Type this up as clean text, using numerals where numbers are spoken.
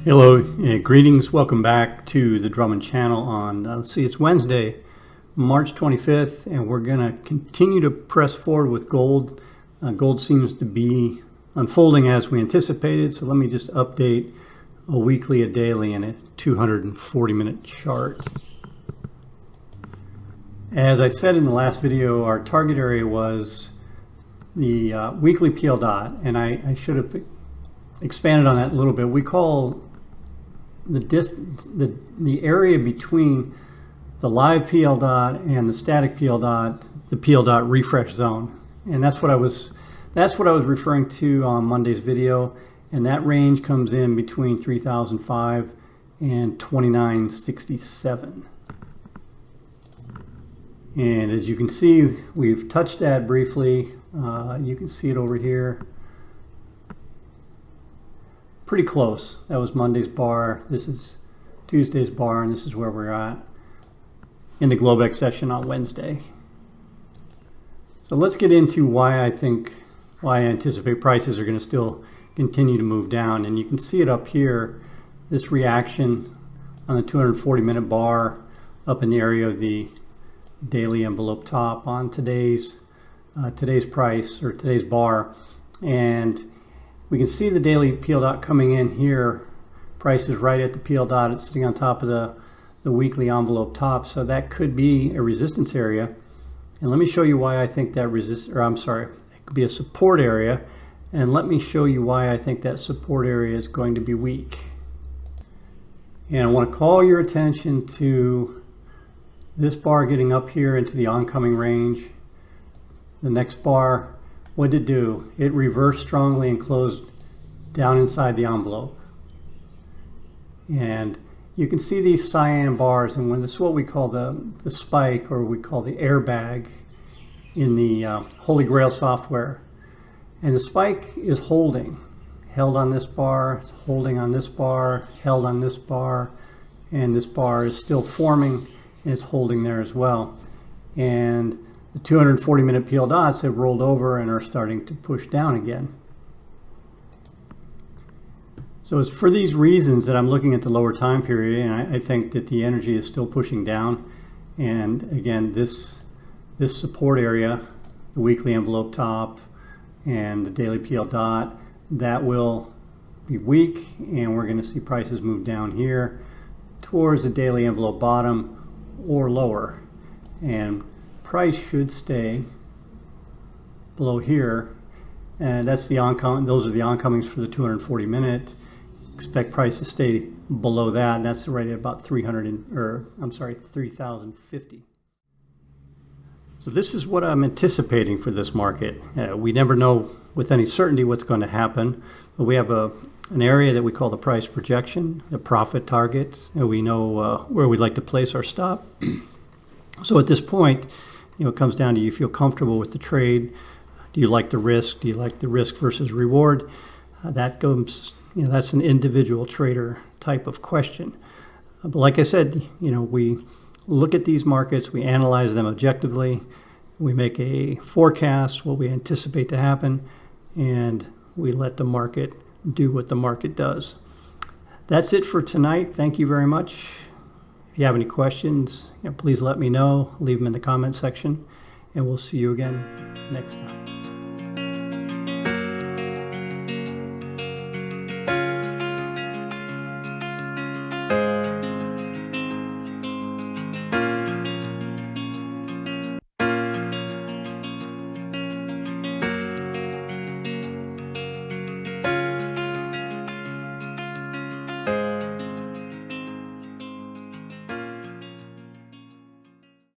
Hello, greetings. Welcome back to the Drummond channel on, it's Wednesday, March 25th, and we're going to continue to press forward with gold. Gold seems to be unfolding as we anticipated, so let me just update a weekly, a daily, and a 240-minute chart. As I said in the last video, our target area was the weekly PL dot, and I should have expanded on that a little bit. We call the area between the live PL dot and the static PL dot the PL dot refresh zone, and that's what I was referring to on Monday's video, and that range comes in between 3005 and 2967. And as you can see, we've touched that briefly. You can see it over here. Pretty close. That was Monday's bar. This is Tuesday's bar, and this is where we're at in the Globex session on Wednesday. So let's get into why I anticipate prices are going to still continue to move down. And you can see it up here, this reaction on the 240-minute bar up in the area of the daily envelope top on today's price, or today's bar. And we can see the daily PL dot coming in here. Price is right at the PL dot. It's sitting on top of the weekly envelope top. So that could be a resistance area. And let me show you why I think that it could be a support area. And let me show you why I think that support area is going to be weak. And I want to call your attention to this bar getting up here into the oncoming range. The next bar, what did it do? It reversed strongly and closed down inside the envelope. And you can see these cyan bars, and when this is what we call the spike, or we call the airbag in the Holy Grail software. And the spike is held on this bar, holding on this bar, held on this bar, and this bar is still forming, and it's holding there as well. And the 240-minute PL dots have rolled over and are starting to push down again. So it's for these reasons that I'm looking at the lower time period, and I think that the energy is still pushing down. And again, this support area, the weekly envelope top and the daily PL dot, that will be weak, and we're going to see prices move down here towards the daily envelope bottom or lower. And price should stay below here, and that's the those are the oncomings for the 240-minute. Expect price to stay below that, and that's right at about 3,050. So this is what I'm anticipating for this market. We never know with any certainty what's going to happen, but we have an area that we call the price projection, the profit target, and we know where we'd like to place our stop. So at this point, it comes down to, you feel comfortable with the trade. Do you like the risk? Do you like the risk versus reward? That goes, that's an individual trader type of question. But like I said, we look at these markets, we analyze them objectively, we make a forecast, what we anticipate to happen, and we let the market do what the market does. That's it for tonight. Thank you very much. If you have any questions, please let me know. Leave them in the comment section, and we'll see you again next time.